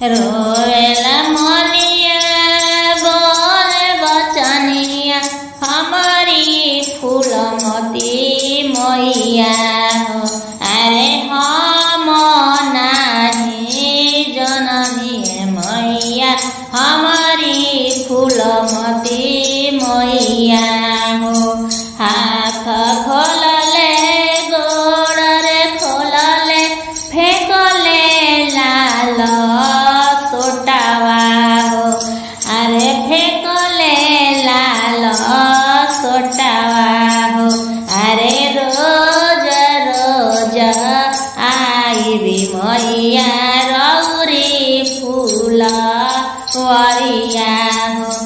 रोवेला मनिया बोले बचनिया हमारी फूलमती मैया हो। अरे हम नाही जननी मैया हमारी फूलमती मैया हो। हाथ खोलले गोड़े खोलले फेंकले लाल सोटावा हो। अरे फेंकले लाल सोटावा हो। अरे रोज रोज आईबी मैया रौरी फूल वरिया हो।